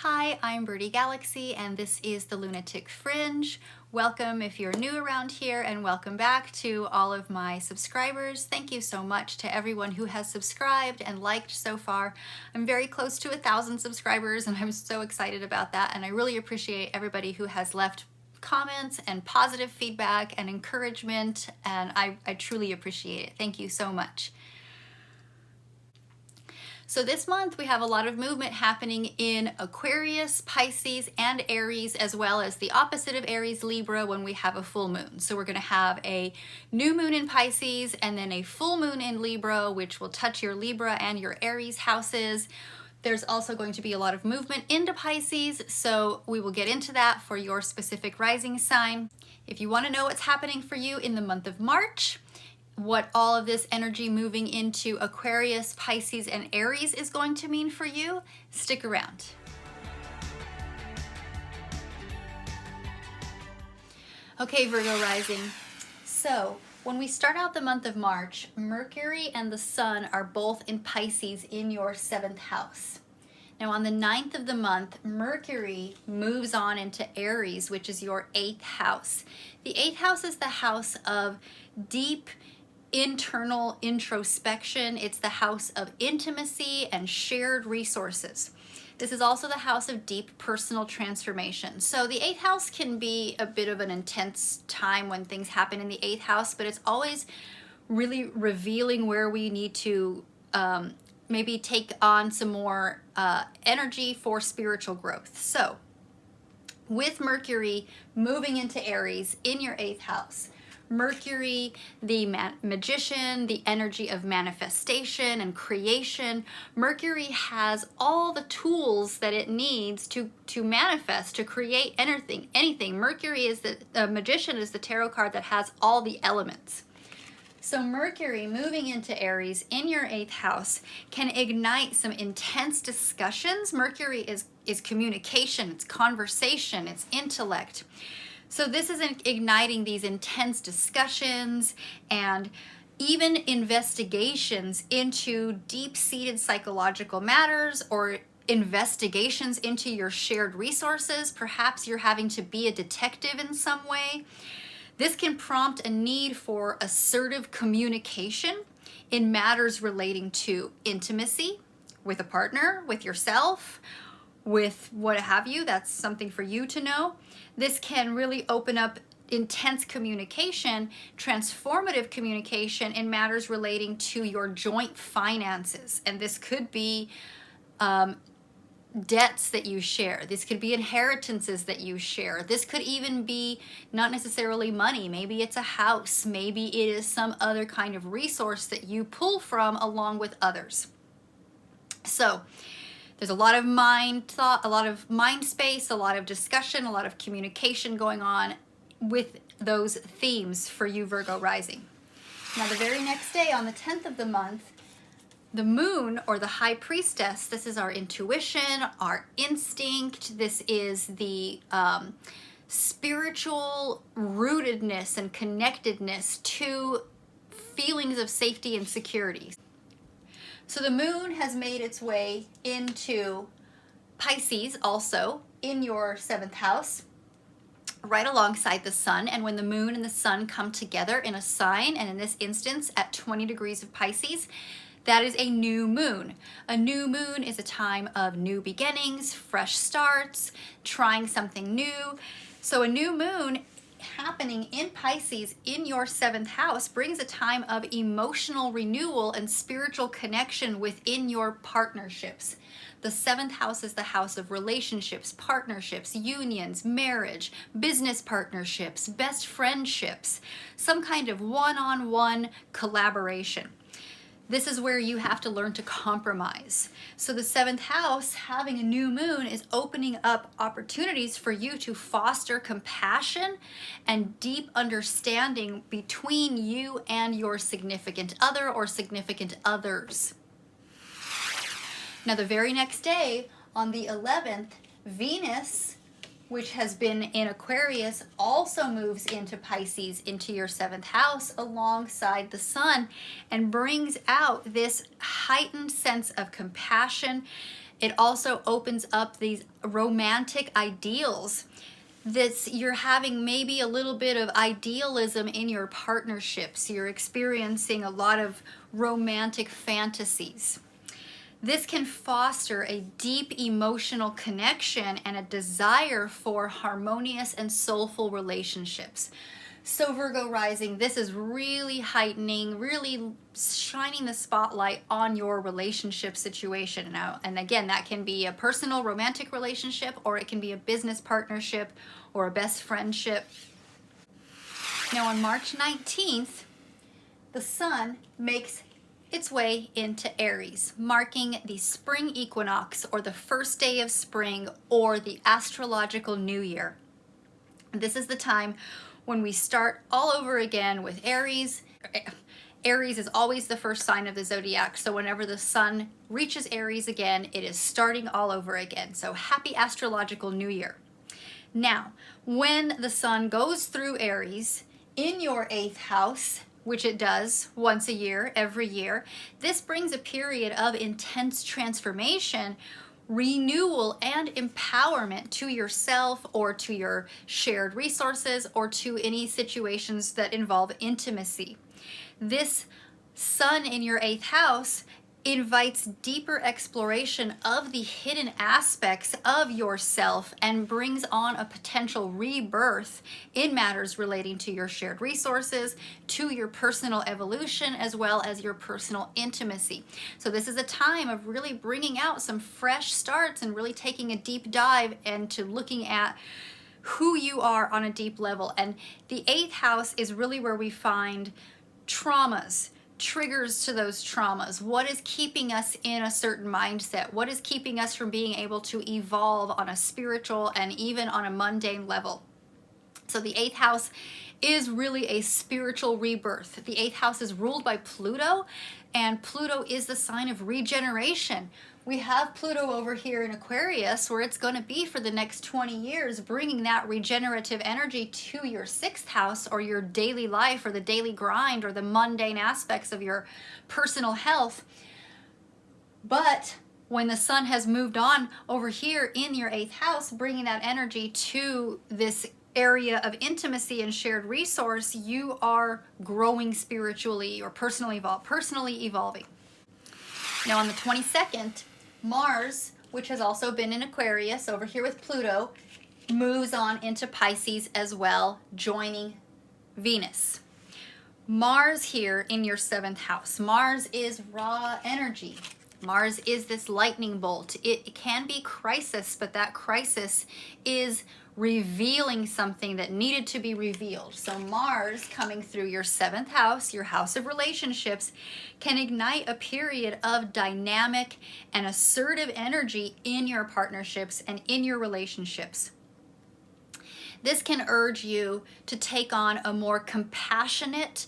Hi, I'm Birdie Galaxy, and this is the Lunatic Fringe. Welcome if you're new around here, and welcome back to all of my subscribers. Thank you so much to everyone who has subscribed and liked so far. I'm very close to 1,000 subscribers, and I'm so excited about that, and I really appreciate everybody who has left comments and positive feedback and encouragement, and I truly appreciate it. Thank you so much. So this month we have a lot of movement happening in Aquarius, Pisces, and Aries, as well as the opposite of Aries, Libra, when we have a full moon. So we're going to have a new moon in Pisces and then a full moon in Libra, which will touch your Libra and your Aries houses. There's also going to be a lot of movement into Pisces, so we will get into that for your specific rising sign. If you want to know what's happening for you in the month of March, what all of this energy moving into Aquarius, Pisces, and Aries is going to mean for you, stick around. Okay, Virgo rising. So when we start out the month of March, Mercury and the Sun are both in Pisces in your 7th house. Now on the 9th of the month, Mercury moves on into Aries, which is your 8th house. The 8th house is the house of deep internal introspection. It's the house of intimacy and shared resources. This is also the house of deep personal transformation. So the 8th house can be a bit of an intense time when things happen in the 8th house, but it's always really revealing where we need to maybe take on some more energy for spiritual growth. So with Mercury moving into Aries in your 8th house, Mercury, the magician, the energy of manifestation and creation. Mercury has all the tools that it needs to manifest, to create anything. Mercury is the magician, is the tarot card that has all the elements. So Mercury moving into Aries in your 8th house can ignite some intense discussions. Mercury is communication, it's conversation, it's intellect. So this is igniting these intense discussions and even investigations into deep-seated psychological matters or investigations into your shared resources. Perhaps you're having to be a detective in some way. This can prompt a need for assertive communication in matters relating to intimacy with a partner, with yourself, with what have you. That's something for you to know. This can really open up intense communication, transformative communication in matters relating to your joint finances. And this could be debts that you share. This could be inheritances that you share. This could even be not necessarily money. Maybe it's a house. Maybe it is some other kind of resource that you pull from along with others. So there's a lot of mind thought, a lot of mind space, a lot of discussion, a lot of communication going on with those themes for you, Virgo rising. Now, the very next day, on the 10th of the month, the moon, or the high priestess, this is our intuition, our instinct. This is the spiritual rootedness and connectedness to feelings of safety and security. So the moon has made its way into Pisces, also in your 7th house, right alongside the sun. And when the moon and the sun come together in a sign, and in this instance at 20 degrees of Pisces, that is a new moon. A new moon is a time of new beginnings, fresh starts, trying something new. So a new moon happening in Pisces in your 7th house brings a time of emotional renewal and spiritual connection within your partnerships. The 7th house is the house of relationships, partnerships, unions, marriage, business partnerships, best friendships, some kind of one-on-one collaboration. This is where you have to learn to compromise. So the 7th house, having a new moon, is opening up opportunities for you to foster compassion and deep understanding between you and your significant other or significant others. Now, the very next day, on the 11th, Venus, which has been in Aquarius, also moves into Pisces, into your 7th house, alongside the sun, and brings out this heightened sense of compassion It also opens up these romantic ideals that you're having, maybe a little bit of idealism in your partnerships. You're experiencing a lot of romantic fantasies. This can foster a deep emotional connection and a desire for harmonious and soulful relationships. So Virgo rising, this is really heightening, really shining the spotlight on your relationship situation now. And again, that can be a personal romantic relationship, or it can be a business partnership or a best friendship. Now on March 19th, the sun makes its way into Aries, marking the spring equinox, or the first day of spring, or the astrological new year. This is the time when we start all over again with Aries. Aries is always the first sign of the zodiac, so whenever the sun reaches Aries again, it is starting all over again. So happy astrological new year. Now, when the sun goes through Aries in your 8th house, which it does once a year, every year, this brings a period of intense transformation, renewal, and empowerment to yourself, or to your shared resources, or to any situations that involve intimacy. This sun in your 8th house invites deeper exploration of the hidden aspects of yourself and brings on a potential rebirth in matters relating to your shared resources, to your personal evolution, as well as your personal intimacy. So this is a time of really bringing out some fresh starts and really taking a deep dive into looking at who you are on a deep level. And the 8th house is really where we find traumas, triggers to those traumas. What is keeping us in a certain mindset? What is keeping us from being able to evolve on a spiritual and even on a mundane level? So the 8th house is really a spiritual rebirth. The 8th house is ruled by Pluto, and Pluto is the sign of regeneration. We have Pluto over here in Aquarius, where it's going to be for the next 20 years, bringing that regenerative energy to your 6th house, or your daily life, or the daily grind, or the mundane aspects of your personal health. But when the sun has moved on over here in your 8th house, bringing that energy to this area of intimacy and shared resource, you are growing spiritually or personally evolving. Now on the 22nd, Mars, which has also been in Aquarius over here with Pluto, moves on into Pisces as well, joining Venus. Mars here in your 7th house. Mars is raw energy. Mars is this lightning bolt. It can be crisis, but that crisis is revealing something that needed to be revealed. So Mars coming through your 7th house, your house of relationships, can ignite a period of dynamic and assertive energy in your partnerships and in your relationships. This can urge you to take on a more compassionate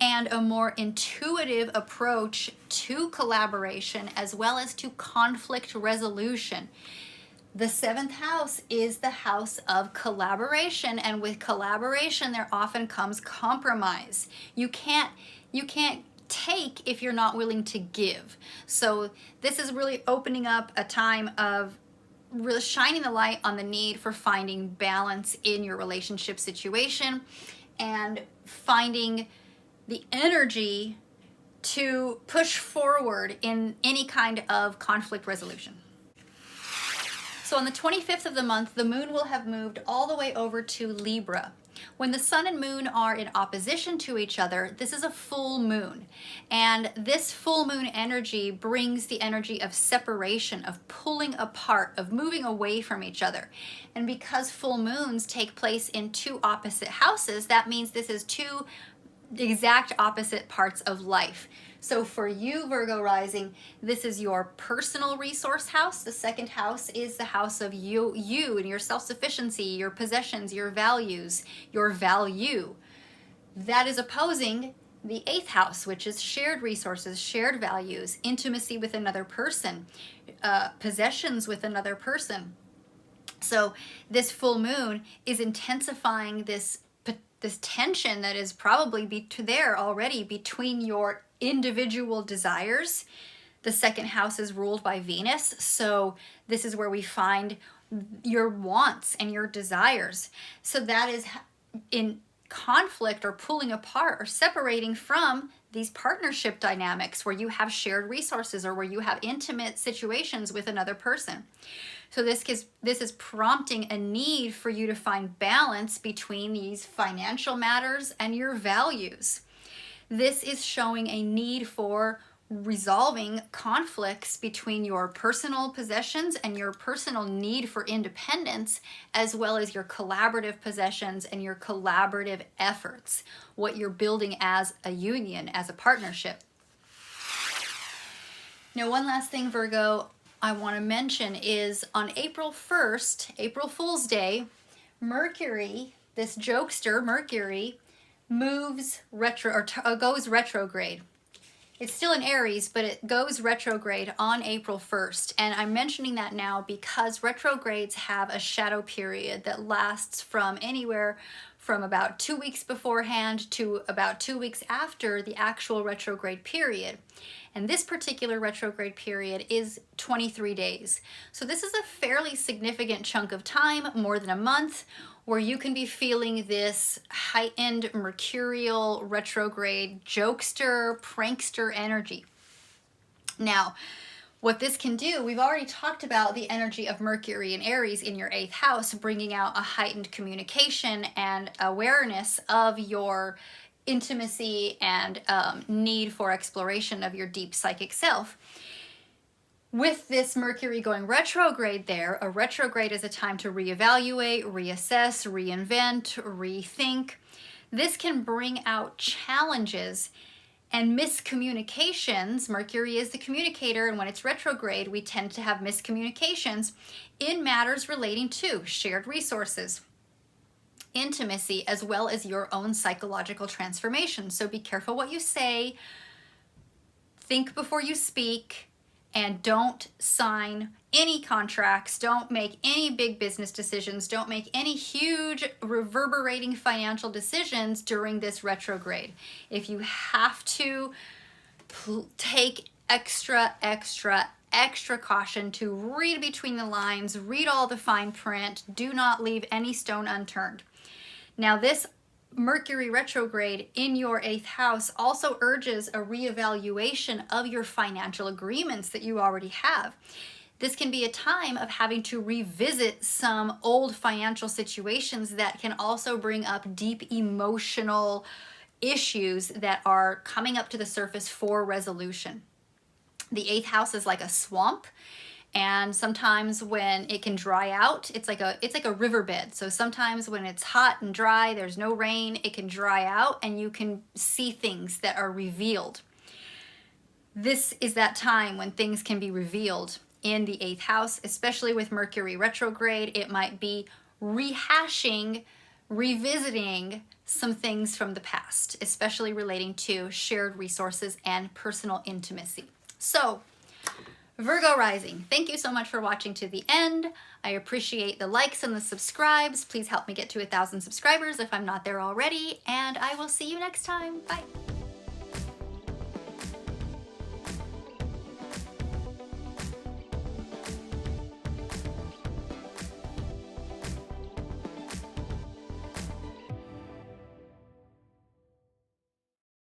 and a more intuitive approach to collaboration, as well as to conflict resolution. The 7th house is the house of collaboration, and with collaboration there often comes compromise. You can't take if you're not willing to give. So this is really opening up a time of really shining the light on the need for finding balance in your relationship situation and finding the energy to push forward in any kind of conflict resolution. So on the 25th of the month, the moon will have moved all the way over to Libra. When the sun and moon are in opposition to each other, this is a full moon. And this full moon energy brings the energy of separation, of pulling apart, of moving away from each other. And because full moons take place in 2 opposite houses, that means this is 2 exact opposite parts of life. So for you, Virgo rising, this is your personal resource house. The 2nd house is the house of you and your self-sufficiency, your possessions, your values, your value. That is opposing the 8th house, which is shared resources, shared values, intimacy with another person, possessions with another person. So this full moon is intensifying this tension that is probably there already between your individual desires, The second house is ruled by Venus, so this is where we find your wants and your desires. So that is in conflict or pulling apart or separating from these partnership dynamics where you have shared resources or where you have intimate situations with another person. So this is prompting a need for you to find balance between these financial matters and your values. This is showing a need for resolving conflicts between your personal possessions and your personal need for independence, as well as your collaborative possessions and your collaborative efforts, what you're building as a union, as a partnership. Now, one last thing, Virgo, I want to mention is on April 1st, April Fool's Day, Mercury, this jokester Mercury, moves goes retrograde. It's still in Aries, but it goes retrograde on April 1st. And I'm mentioning that now because retrogrades have a shadow period that lasts from anywhere from about 2 weeks beforehand to about 2 weeks after the actual retrograde period. And this particular retrograde period is 23 days. So this is a fairly significant chunk of time, more than a month, where you can be feeling this heightened mercurial retrograde jokester, prankster energy. Now, what this can do, we've already talked about the energy of Mercury and Aries in your 8th house, bringing out a heightened communication and awareness of your intimacy and need for exploration of your deep psychic self. With this Mercury going retrograde there, a retrograde is a time to reevaluate, reassess, reinvent, rethink. This can bring out challenges and miscommunications. Mercury is the communicator, and when it's retrograde, we tend to have miscommunications in matters relating to shared resources, intimacy, as well as your own psychological transformation. So be careful what you say, think before you speak, and don't sign any contracts, don't make any big business decisions, don't make any huge reverberating financial decisions during this retrograde. If you have to, take extra caution to read between the lines, read all the fine print, do not leave any stone unturned. Now, this Mercury retrograde in your 8th house also urges a reevaluation of your financial agreements that you already have. This can be a time of having to revisit some old financial situations that can also bring up deep emotional issues that are coming up to the surface for resolution. The 8th house is like a swamp. And sometimes when it can dry out, it's like a riverbed. So sometimes when it's hot and dry, there's no rain, it can dry out and you can see things that are revealed. This is that time when things can be revealed in the 8th house, especially with Mercury retrograde. It might be rehashing, revisiting some things from the past, especially relating to shared resources and personal intimacy. So, Virgo rising, thank you so much for watching to the end. I appreciate the likes and the subscribes. Please help me get to 1,000 subscribers if I'm not there already, and I will see you next time. Bye.